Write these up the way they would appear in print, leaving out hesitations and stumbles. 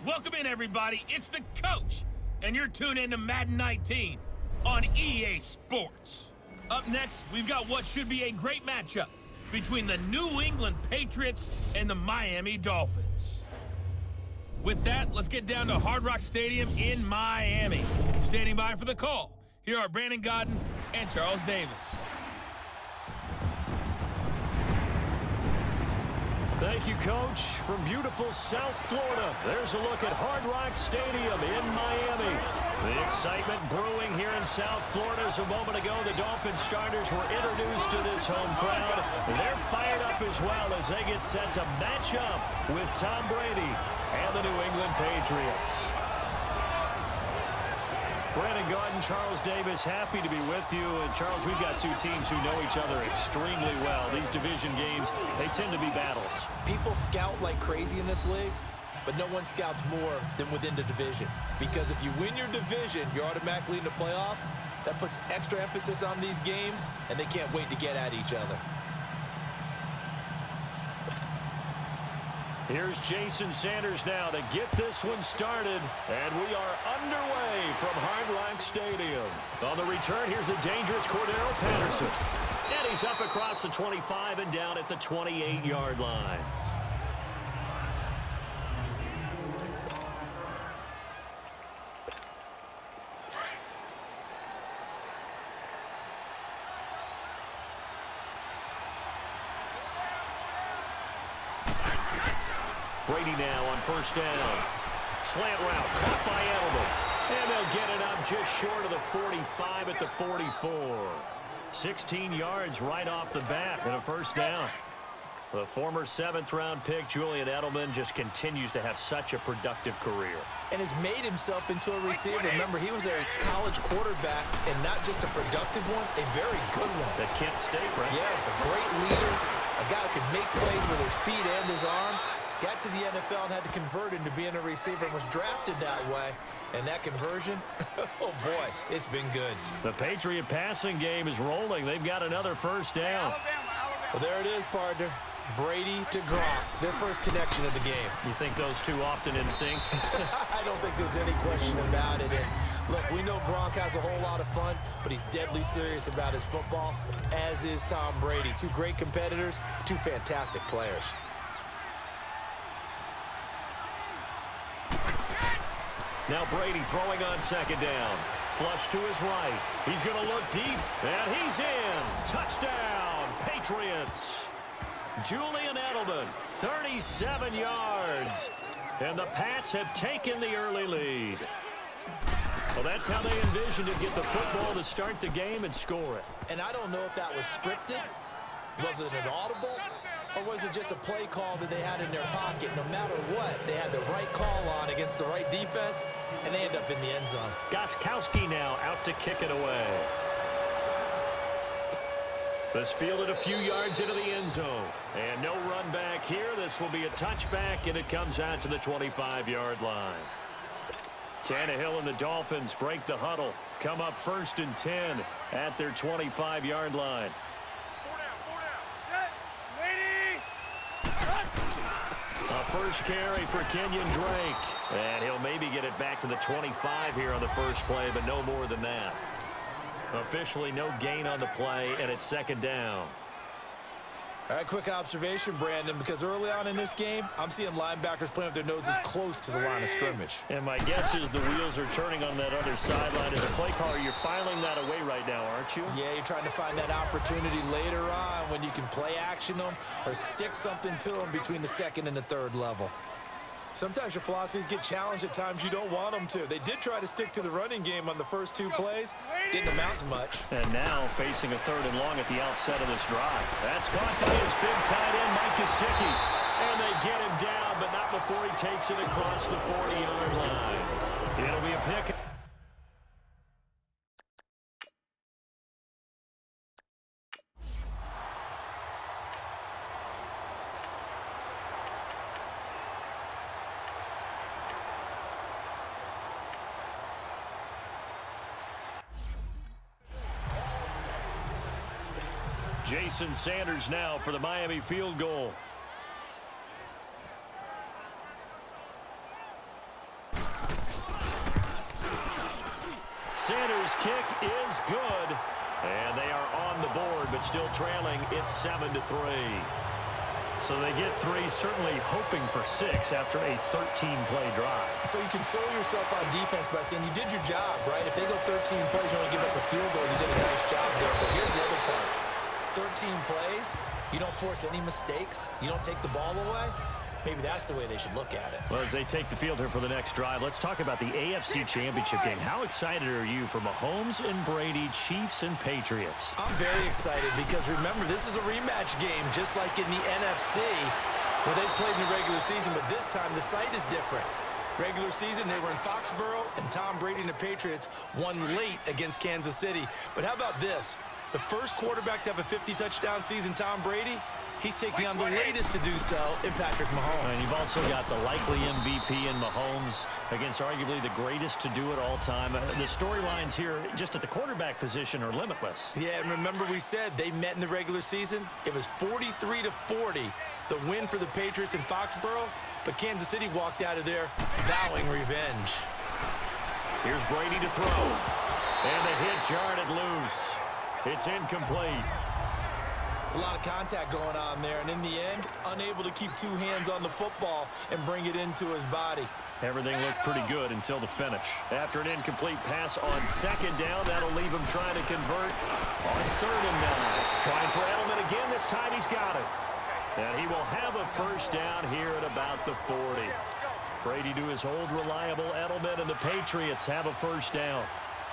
Welcome in, everybody. It's the coach, and you're tuned in to Madden 19 on EA Sports. Up next, we've got what should be a great matchup between the New England Patriots and the Miami Dolphins. With that, let's get down to Hard Rock Stadium in Miami. Standing by for the call, here are Brandon Godden and Charles Davis. Thank you, Coach. From beautiful South Florida, there's a look at Hard Rock Stadium in Miami. The excitement brewing here in South Florida. As a moment ago, the Dolphins starters were introduced to this home crowd. They're fired up as well as they get set to match up with Tom Brady and the New England Patriots. Brandon Godden, Charles Davis, happy to be with you. And Charles, we've got two teams who know each other extremely well. These division games, they tend to be battles. People scout like crazy in this league, but no one scouts more than within the division. Because if you win your division, you're automatically in the playoffs. That puts extra emphasis on these games, and they can't wait to get at each other. Here's Jason Sanders now to get this one started. And we are underway from Hard Rock Stadium. On the return, here's a dangerous Cordero Patterson. And he's up across the 25 and down at the 28-yard line. Brady now on first down. Slant route caught by Edelman. And they'll get it up just short of the 45 at the 44. 16 yards right off the bat and a first down. The former 7th-round pick, Julian Edelman, just continues to have such a productive career. And has made himself into a receiver. Remember, he was a college quarterback, and not just a productive one, a very good one. At Kent State, right? Yes, a great leader, a guy who could make plays with his feet and his arm. Got to the NFL and had to convert into being a receiver and was drafted that way. And that conversion, oh boy, it's been good. The Patriot passing game is rolling. They've got another first down. Well, there it is, partner. Brady to Gronk, their first connection of the game. You think those two often in sync? I don't think there's any question about it. And look, we know Gronk has a whole lot of fun, but he's deadly serious about his football, as is Tom Brady. Two great competitors, two fantastic players. Now Brady throwing on second down. Flush to his right. He's going to look deep, and he's in. Touchdown, Patriots. Julian Edelman, 37 yards. And the Pats have taken the early lead. Well, that's how they envisioned it, get the football to start the game and score it. And I don't know if that was scripted. Was it an audible? Or was it just a play call that they had in their pocket? No matter what, they had the right call on against the right defense, and they end up in the end zone. Gostkowski now out to kick it away. This fielded a few yards into the end zone. And no run back here. This will be a touchback, and it comes out to the 25-yard line. Tannehill and the Dolphins break the huddle. Come up 1st and 10 at their 25-yard line. A first carry for Kenyon Drake. And he'll maybe get it back to the 25 here on the first play, but no more than that. Officially no gain on the play, and it's second down. All right, quick observation, Brandon, because early on in this game, I'm seeing linebackers playing with their noses close to the line of scrimmage. And my guess is the wheels are turning on that other sideline. As a play caller, you're filing that away right now, aren't you? Yeah, you're trying to find that opportunity later on when you can play action them or stick something to them between the 2nd and the 3rd level. Sometimes your philosophies get challenged at times you don't want them to. They did try to stick to the running game on the first 2 plays. Didn't amount to much. And now facing a 3rd and long at the outset of this drive. That's caught by his big tight end, Mike Gesicki. And they get him down, but not before he takes it across the 40-yard line. It'll be a pick. Jason Sanders now for the Miami field goal. Niners kick is good. And they are on the board, but still trailing. It's 7-3. So they get 3, certainly hoping for 6 after a 13-play drive. So you console yourself on defense by saying you did your job, right? If they go 13 plays, you only give up a field goal, you did a nice job there. But here's the other part. 13 plays, you don't force any mistakes, you don't take the ball away. Maybe that's the way they should look at it. Well, as they take the field here for the next drive, let's talk about the AFC Championship game. How excited are you for Mahomes and Brady, Chiefs and Patriots? I'm very excited because, remember, this is a rematch game, just like in the NFC, where they played in the regular season, but this time the site is different. Regular season, they were in Foxborough, and Tom Brady and the Patriots won late against Kansas City. But how about this? The first quarterback to have a 50-touchdown season, Tom Brady, he's taking on the latest to do so in Patrick Mahomes. And you've also got the likely MVP in Mahomes against arguably the greatest to do it all time. The storylines here just at the quarterback position are limitless. Yeah, and remember we said they met in the regular season? It was 43-40, the win for the Patriots in Foxborough, but Kansas City walked out of there vowing revenge. Here's Brady to throw. And the hit jarred it loose. It's incomplete. It's a lot of contact going on there, and in the end, unable to keep 2 hands on the football and bring it into his body. Everything looked pretty good until the finish. After an incomplete pass on second down, that'll leave him trying to convert on 3rd and 9. Trying for Edelman again. This time he's got it. And he will have a first down here at about the 40. Brady to his old reliable Edelman, and the Patriots have a first down.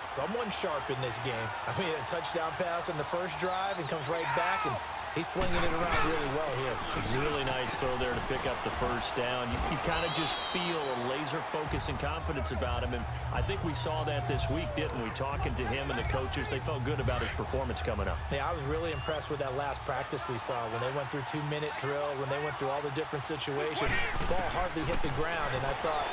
Someone sharp in this game. I mean, a touchdown pass on the first drive and comes right back, and he's flinging it around really well here. Really nice throw there to pick up the first down. You kind of just feel a laser focus and confidence about him, and I think we saw that this week, didn't we? Talking to him and the coaches, they felt good about his performance coming up. Yeah, I was really impressed with that last practice we saw when they went through 2-minute drill, when they went through all the different situations. The ball hardly hit the ground, and I thought,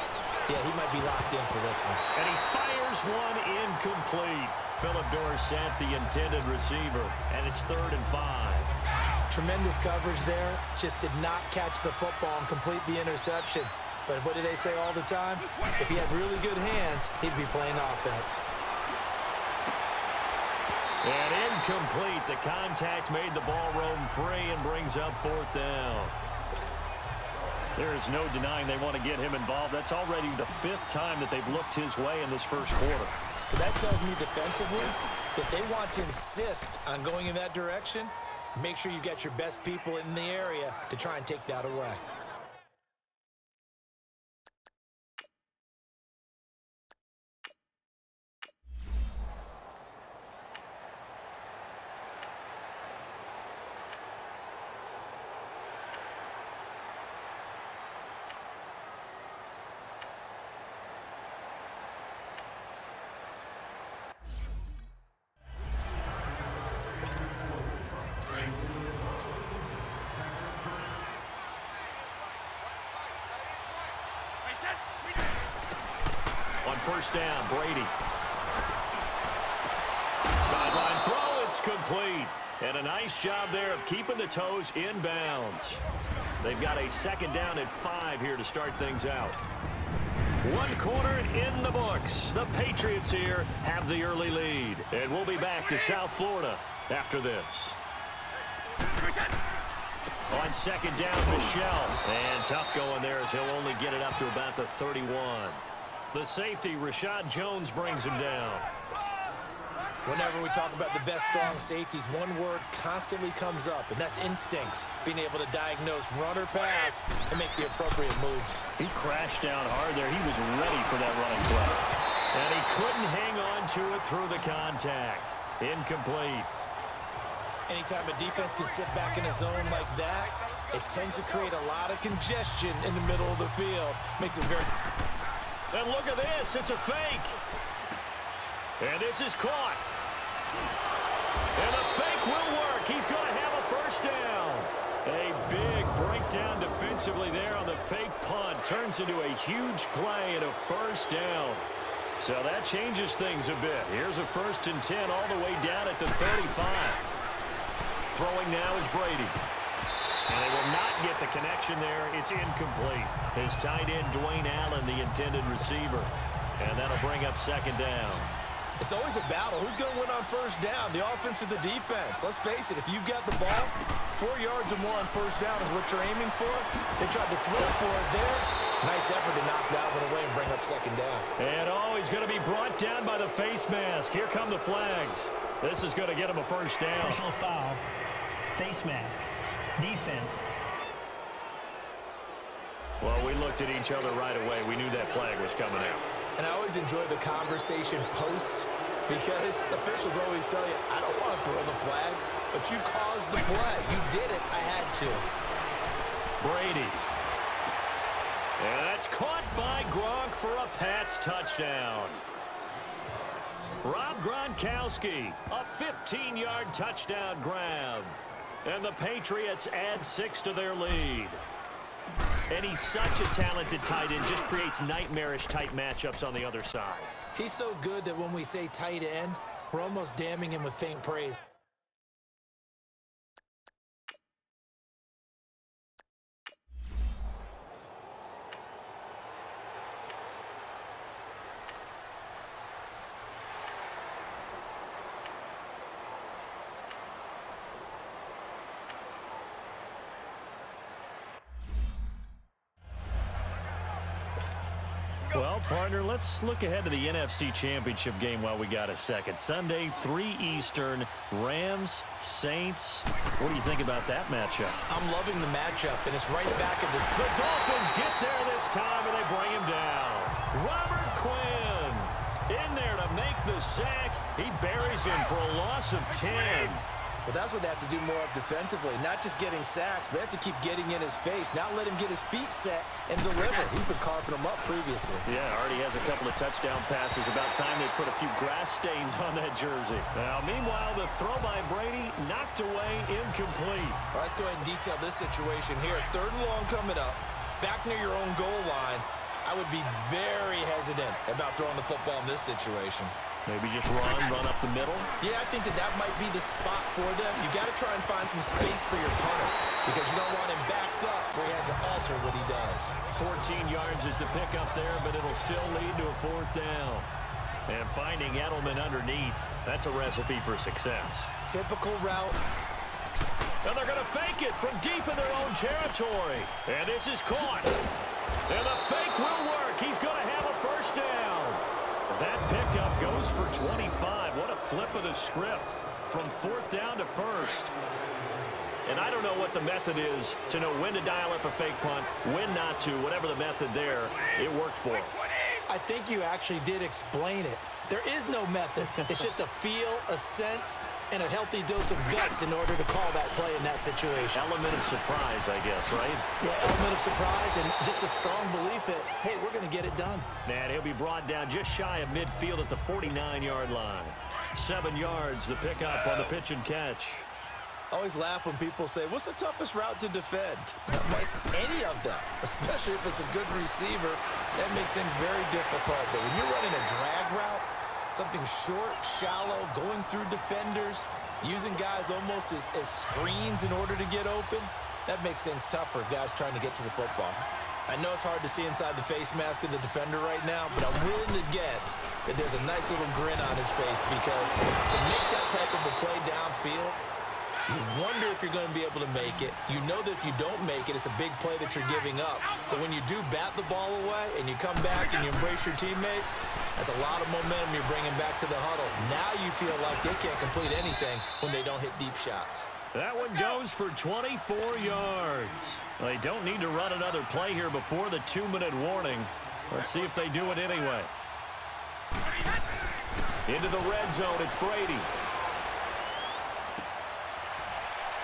yeah, he might be locked in for this one. And he fires one incomplete. Philip Dorsett, the intended receiver, and it's 3rd and 5. Tremendous coverage there. Just did not catch the football and complete the interception. But what do they say all the time? If he had really good hands, he'd be playing offense. And incomplete. The contact made the ball roam free and brings up 4th down. There is no denying they want to get him involved. That's already the 5th time that they've looked his way in this first quarter. So that tells me defensively that they want to insist on going in that direction. Make sure you get your best people in the area to try and take that away. First down, Brady. Sideline throw, it's complete. And a nice job there of keeping the toes in bounds. They've got a 2nd down and 5 here to start things out. 1 quarter in the books. The Patriots here have the early lead. And we'll be back to South Florida after this. On 2nd down, Michelle. And tough going there as he'll only get it up to about the 31. The safety, Rashad Jones, brings him down. Whenever we talk about the best strong safeties, one word constantly comes up, and that's instincts. Being able to diagnose run or pass and make the appropriate moves. He crashed down hard there. He was ready for that running play. And he couldn't hang on to it through the contact. Incomplete. Anytime a defense can sit back in a zone like that, it tends to create a lot of congestion in the middle of the field. Makes it very... And look at this. It's a fake. And this is caught. And the fake will work. He's going to have a first down. A big breakdown defensively there on the fake punt. Turns into a huge play and a first down. So that changes things a bit. Here's a 1st and 10 all the way down at the 35. Throwing now is Brady. And they will not get the connection there. It's incomplete. His tight end, Dwayne Allen, the intended receiver. And that'll bring up 2nd down. It's always a battle. Who's going to win on first down, the offense or the defense? Let's face it, if you've got the ball, 4 yards or more on first down is what you're aiming for. They tried to throw for it there. Nice effort to knock that one away and bring up second down. And he's going to be brought down by the face mask. Here come the flags. This is going to get him a first down. Personal foul, face mask, defense. Well, we looked at each other right away. We knew that flag was coming out. And I always enjoy the conversation post because officials always tell you, I don't want to throw the flag, but you caused the play. You did it. I had to. Brady. And that's caught by Gronk for a Pats touchdown. Rob Gronkowski, a 15-yard touchdown grab. And the Patriots add 6 to their lead. And he's such a talented tight end, just creates nightmarish-type matchups on the other side. He's so good that when we say tight end, we're almost damning him with faint praise. Well, partner, let's look ahead to the NFC Championship game while we got a second. Sunday, 3 Eastern, Rams, Saints. What do you think about that matchup? I'm loving the matchup, and it's right back at this. The Dolphins get there this time, and they bring him down. Robert Quinn in there to make the sack. He buries him for a loss of 10. But that's what they have to do more of defensively, not just getting sacks, but they have to keep getting in his face, not let him get his feet set and deliver. He's been carving them up previously. Yeah, already has a couple of touchdown passes. About time they put a few grass stains on that jersey. Now, meanwhile, the throw by Brady knocked away, incomplete. All right, let's go ahead and detail this situation here. 3rd and long coming up, back near your own goal line. I would be very hesitant about throwing the football in this situation. Maybe just run up the middle? Yeah, I think that might be the spot for them. You got to try and find some space for your punter because you don't want him backed up where he has to alter what he does. 14 yards is the pickup there, but it'll still lead to a 4th down. And finding Edelman underneath, that's a recipe for success. Typical route. And they're going to fake it from deep in their own territory. And this is caught. And the fake will work. He's going to have a first down. That pickup goes for 25. What a flip of the script from 4th down to 1st. And I don't know what the method is to know when to dial up a fake punt, when not to. Whatever the method there, it worked for him. I think you actually did explain it. There is no method. It's just a feel, a sense, and a healthy dose of guts in order to call that play in that situation. Element of surprise, I guess, right? Yeah, element of surprise and just a strong belief that, hey, we're going to get it done. And he'll be brought down just shy of midfield at the 49-yard line. 7 yards, the pickup on the pitch and catch. I always laugh when people say, what's the toughest route to defend? Like any of them, especially if it's a good receiver, that makes things very difficult. But when you're running a drag route, something short, shallow, going through defenders, using guys almost as screens in order to get open, that makes things tough for guys trying to get to the football. I know it's hard to see inside the face mask of the defender right now, but I'm willing to guess that there's a nice little grin on his face because to make that type of a play downfield, you wonder if you're going to be able to make it. You know that if you don't make it, it's a big play that you're giving up. But when you do bat the ball away and you come back and you embrace your teammates, that's a lot of momentum you're bringing back to the huddle. Now you feel like they can't complete anything when they don't hit deep shots. That one goes for 24 yards. They don't need to run another play here before the 2-minute warning. Let's see if they do it anyway. Into the red zone, it's Brady.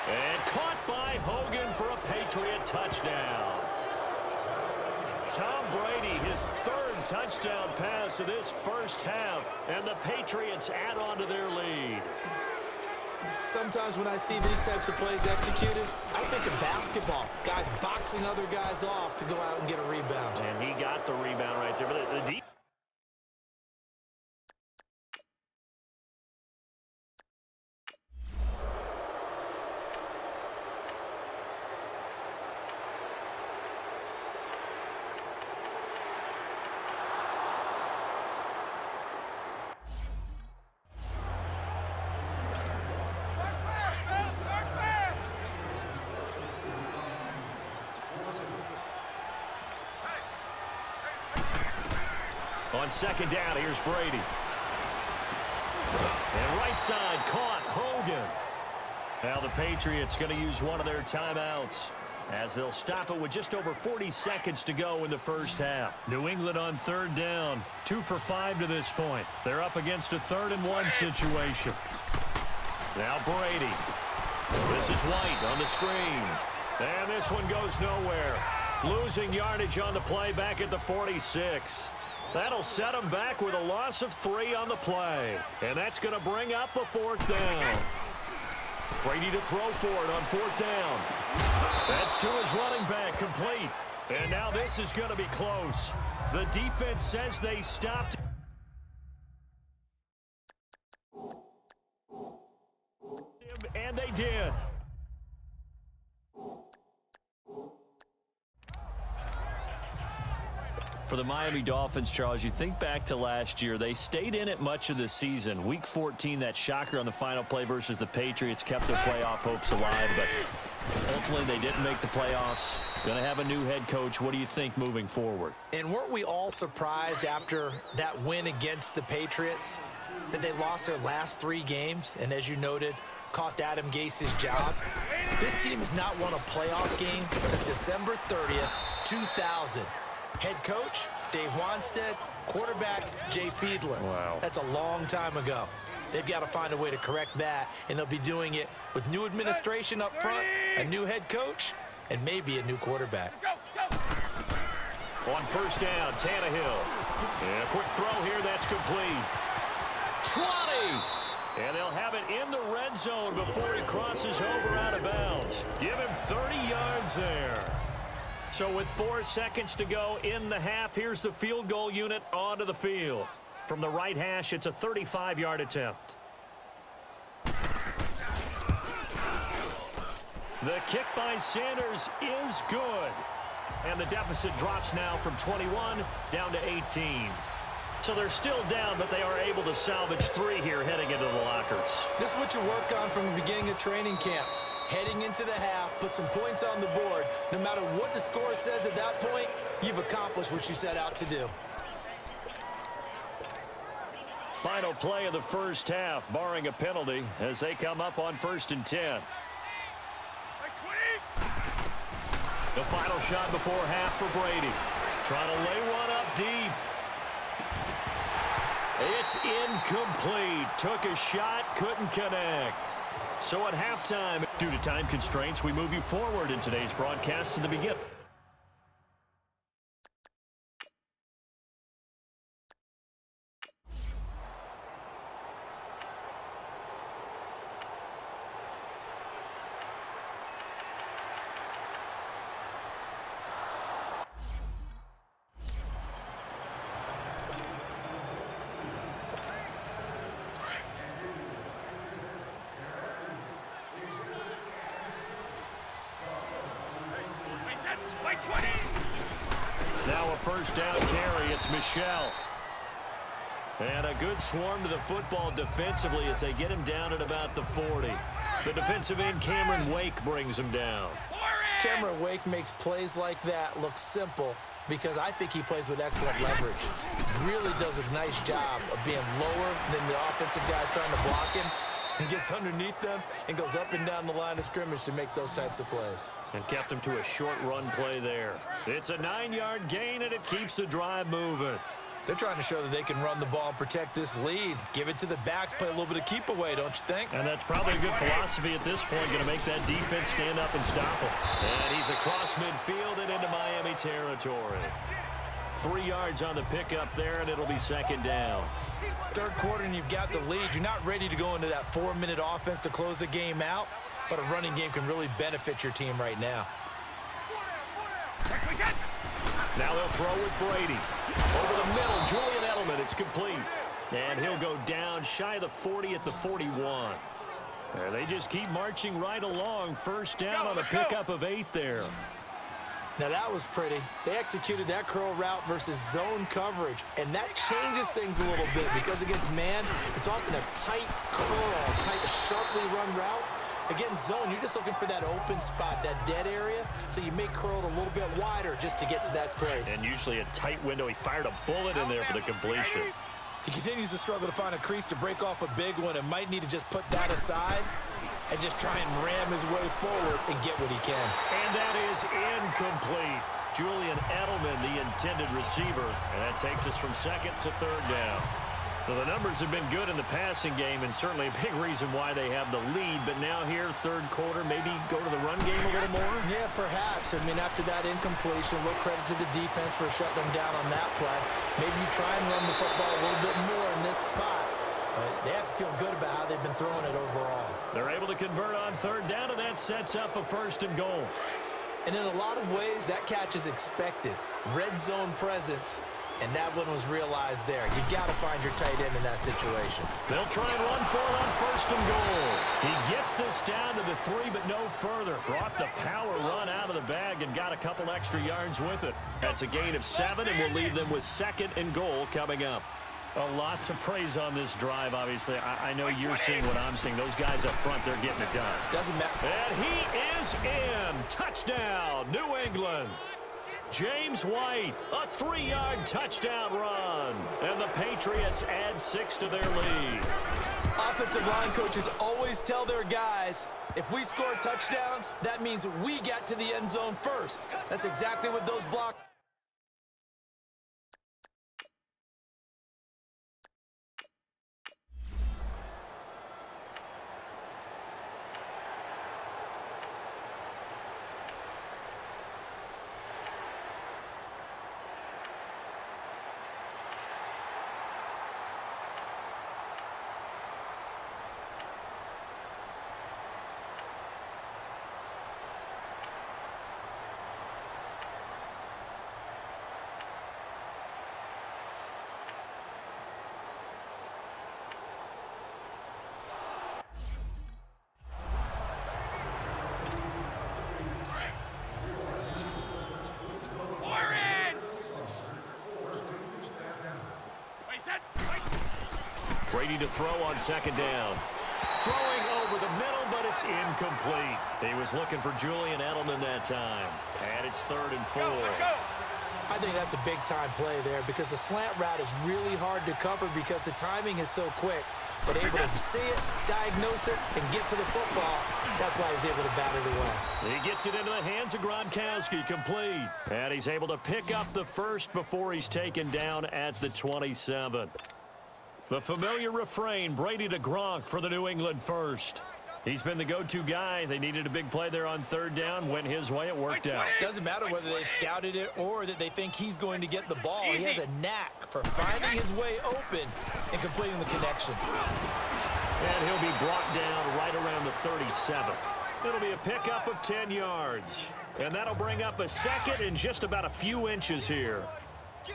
And caught by Hogan for a Patriot touchdown. Tom Brady, his 3rd touchdown pass of this first half, and the Patriots add on to their lead. Sometimes when I see these types of plays executed, I think of basketball. Guys boxing other guys off to go out and get a rebound. And he got the rebound right there. But the deep On second down, here's Brady. And right side caught Hogan. Now the Patriots going to use one of their timeouts as they'll stop it with just over 40 seconds to go in the first half. New England on third down, 2 for 5 to this point. They're up against a 3rd-and-1 situation. Now Brady. This is White on the screen. And this one goes nowhere. Losing yardage on the play back at the 46. That'll set them back with a loss of 3 on the play. And that's going to bring up a 4th down. Brady to throw for it on 4th down. That's to his running back, complete. And now this is going to be close. The defense says they stopped. And they did. For the Miami Dolphins, Charles, you think back to last year. They stayed in it much of the season. Week 14, that shocker on the final play versus the Patriots kept their playoff hopes alive, but ultimately they didn't make the playoffs. Going to have a new head coach. What do you think moving forward? And weren't we all surprised after that win against the Patriots that they lost their last 3 games? And as you noted, cost Adam Gase his job. This team has not won a playoff game since December 30th, 2000. Head coach, Dave Wanstead. Quarterback, Jay Fiedler. Wow. That's a long time ago. They've got to find a way to correct that, and they'll be doing it with new administration up front, a new head coach, and maybe a new quarterback. On first down, Tannehill. And a quick throw here, that's complete. 20! And they'll have it in the red zone before he crosses over out of bounds. Give him 30 yards there. So with 4 seconds to go in the half, here's the field goal unit onto the field. From the right hash, it's a 35-yard attempt. The kick by Sanders is good. And the deficit drops now from 21 down to 18. So they're still down, but they are able to salvage 3 here heading into the lockers. This is what you work on from the beginning of training camp. Heading into the half, put some points on the board. No matter what the score says at that point, you've accomplished what you set out to do. Final play of the first half, barring a penalty, as they come up on 1st and 10. The final shot before half for Brady. Trying to lay one up deep. It's incomplete. Took a shot, couldn't connect. So at halftime, due to time constraints, we move you forward in today's broadcast to the beginning. Now a first down carry. It's Michel. And a good swarm to the football defensively as they get him down at about the 40. The defensive end, Cameron Wake, brings him down. Cameron Wake makes plays like that look simple because I think he plays with excellent leverage. Really does a nice job of being lower than the offensive guys trying to block him, and gets underneath them and goes up and down the line of scrimmage to make those types of plays. And kept him to a short run play there. It's a 9-yard gain, and it keeps the drive moving. They're trying to show that they can run the ball and protect this lead. Give it to the backs, play a little bit of keep away, don't you think? And that's probably a good philosophy at this point, going to make that defense stand up and stop him. And he's across midfield and into Miami territory. 3 yards on the pickup there, and it'll be second down. Third quarter and you've got the lead. You're not ready to go into that 4-minute offense to close the game out, but a running game can really benefit your team right now. Now they'll throw with Brady. Over the middle, Julian Edelman, it's complete. And he'll go down shy of the 40 at the 41. And they just keep marching right along. First down on a pickup of 8 there. Now that was pretty. They executed that curl route versus zone coverage, and that changes things a little bit because against man, it's often a tight curl, tight, sharply run route. Against zone, you're just looking for that open spot, that dead area, so you may curl it a little bit wider just to get to that place. And usually a tight window. He fired a bullet in there for the completion. He continues to struggle to find a crease to break off a big one and might need to just put that aside and just try and ram his way forward and get what he can. And that is incomplete. Julian Edelman, the intended receiver, and that takes us from second to third down. So the numbers have been good in the passing game, and certainly a big reason why they have the lead. But now here, third quarter, maybe go to the run game a little more? Yeah, perhaps. I mean, after that incompletion, a little credit to the defense for shutting them down on that play. Maybe you try and run the football a little bit more in this spot. But they have to feel good about how they've been throwing it overall. They're able to convert on third down, and that sets up a first and goal. And in a lot of ways, that catch is expected. Red zone presence. And that one was realized there. You got to find your tight end in that situation. They'll try and run for it on first and goal. He gets this down to the 3, but no further. Brought the power run out of the bag and got a couple extra yards with it. That's a gain of 7, and we'll leave them with second and goal coming up. A lot to praise on this drive, obviously. I know you're seeing what I'm seeing. Those guys up front, they're getting it done. Doesn't matter. And he is in. Touchdown, New England. James White, a 3-yard touchdown run. And the Patriots add 6 to their lead. Offensive line coaches always tell their guys, if we score touchdowns, that means we got to the end zone first. That's exactly what those blocks. Brady to throw on second down. Throwing over the middle, but it's incomplete. He was looking for Julian Edelman that time. And it's 3rd and 4. I think that's a big-time play there because the slant route is really hard to cover because the timing is so quick. But able to see it, diagnose it, and get to the football, that's why he was able to bat it away. He gets it into the hands of Gronkowski, complete. And he's able to pick up the first before he's taken down at the 27. The familiar refrain, Brady to Gronk for the New England first. He's been the go-to guy. They needed a big play there on third down. Went his way. It worked out. Doesn't matter whether they've scouted it or that they think he's going to get the ball. He has a knack for finding his way open and completing the connection. And he'll be brought down right around the 37. It'll be a pickup of 10 yards. And that'll bring up a second in just about a few inches here.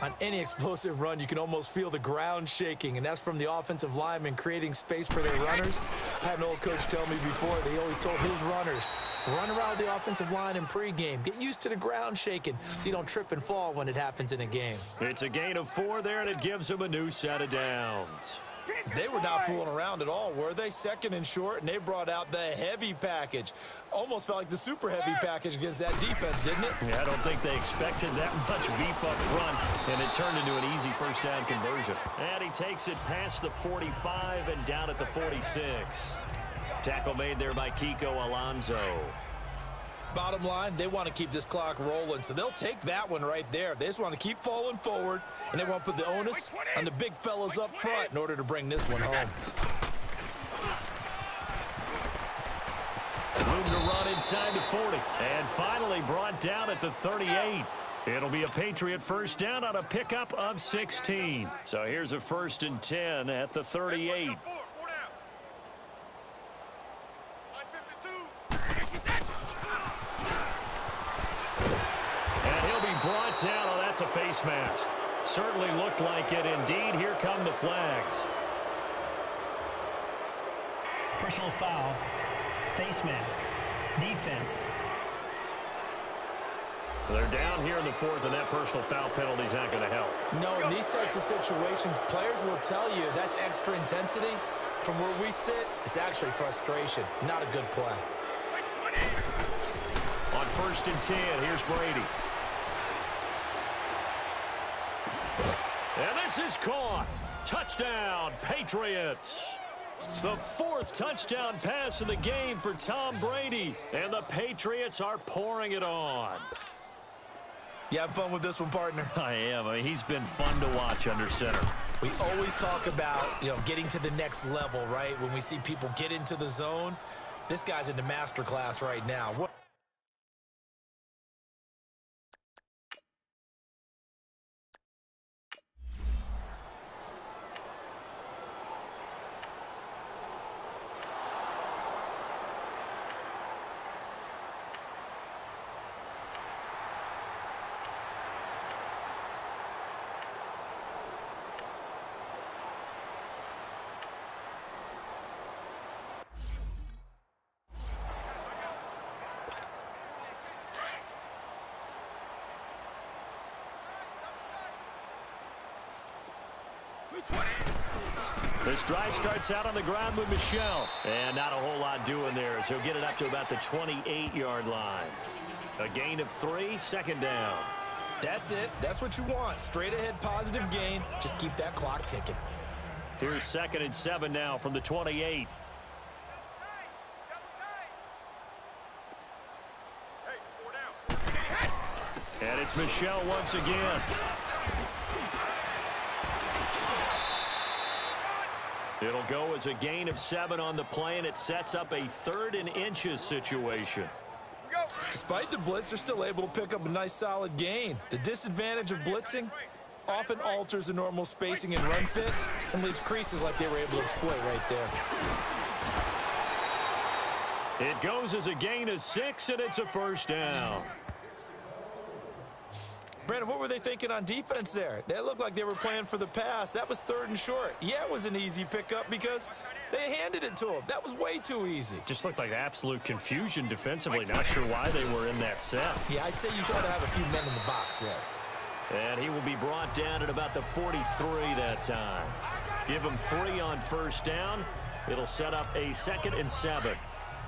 On any explosive run, you can almost feel the ground shaking, and that's from the offensive linemen creating space for their runners. I had an old coach tell me before, they always told his runners, run around the offensive line in pregame. Get used to the ground shaking so you don't trip and fall when it happens in a game. It's a gain of 4 there, and it gives them a new set of downs. They were not fooling around at all, were they? 2nd and short, and they brought out the heavy package. Almost felt like the super heavy package against that defense, didn't it? Yeah, I don't think they expected that much beef up front, and it turned into an easy first down conversion. And he takes it past the 45 and down at the 46. Tackle made there by Kiko Alonso. Bottom line, they want to keep this clock rolling, so they'll take that one right there. They just want to keep falling forward, and they want to put the onus on the big fellas up front in order to bring this one home. Room to run inside the 40, and finally brought down at the 38. It'll be a Patriot first down on a pickup of 16. So here's a 1st and 10 at the 38. Brought down. Oh, that's a face mask. Certainly looked like it. Indeed, here come the flags. Personal foul, face mask, defense. They're down here in the 4th, and that personal foul penalty is not going to help. No, in these types of situations, players will tell you that's extra intensity. From where we sit, it's actually frustration, not a good play. On 1st and 10, here's Brady. And this is caught. Touchdown, Patriots. The 4th touchdown pass in the game for Tom Brady. And the Patriots are pouring it on. You having fun with this one, partner? I am. I mean, he's been fun to watch under center. We always talk about, getting to the next level, right? When we see people get into the zone, this guy's in the master class right now. This drive starts out on the ground with Michel. And not a whole lot doing there as he'll get it up to about the 28-yard line. A gain of 3, 2nd down. That's it. That's what you want. Straight ahead positive gain. Just keep that clock ticking. Here's 2nd and 7 now from the 28. And it's Michel once again. It'll go as a gain of 7 on the play, and it sets up a 3rd and inches situation. Despite the blitz, they're still able to pick up a nice solid gain. The disadvantage of blitzing often alters the normal spacing and run fits and leaves creases like they were able to exploit right there. It goes as a gain of 6, and it's a 1st down. Brandon, what were they thinking on defense there? They looked like they were playing for the pass. That was 3rd and short. Yeah, it was an easy pickup because they handed it to him. That was way too easy. Just looked like absolute confusion defensively. Not sure why they were in that set. Yeah, I'd say you try to have a few men in the box there. And he will be brought down at about the 43 that time. Give him 3 on 1st down. It'll set up a 2nd and 7.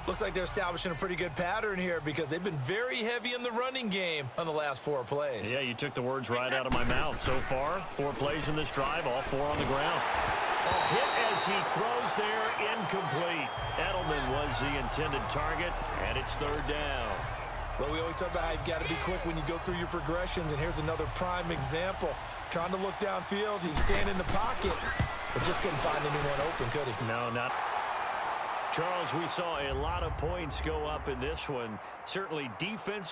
Looks like they're establishing a pretty good pattern here because they've been very heavy in the running game on the last 4 plays. Yeah, you took the words right out of my mouth. So far, 4 plays in this drive, all 4 on the ground. A hit as he throws there, incomplete. Edelman was the intended target, and it's 3rd down. Well, we always talk about how you've got to be quick when you go through your progressions, and here's another prime example. Trying to look downfield, he was standing in the pocket, but just couldn't find anyone open, could he? No, not. Charles, we saw a lot of points go up in this one. Certainly defense.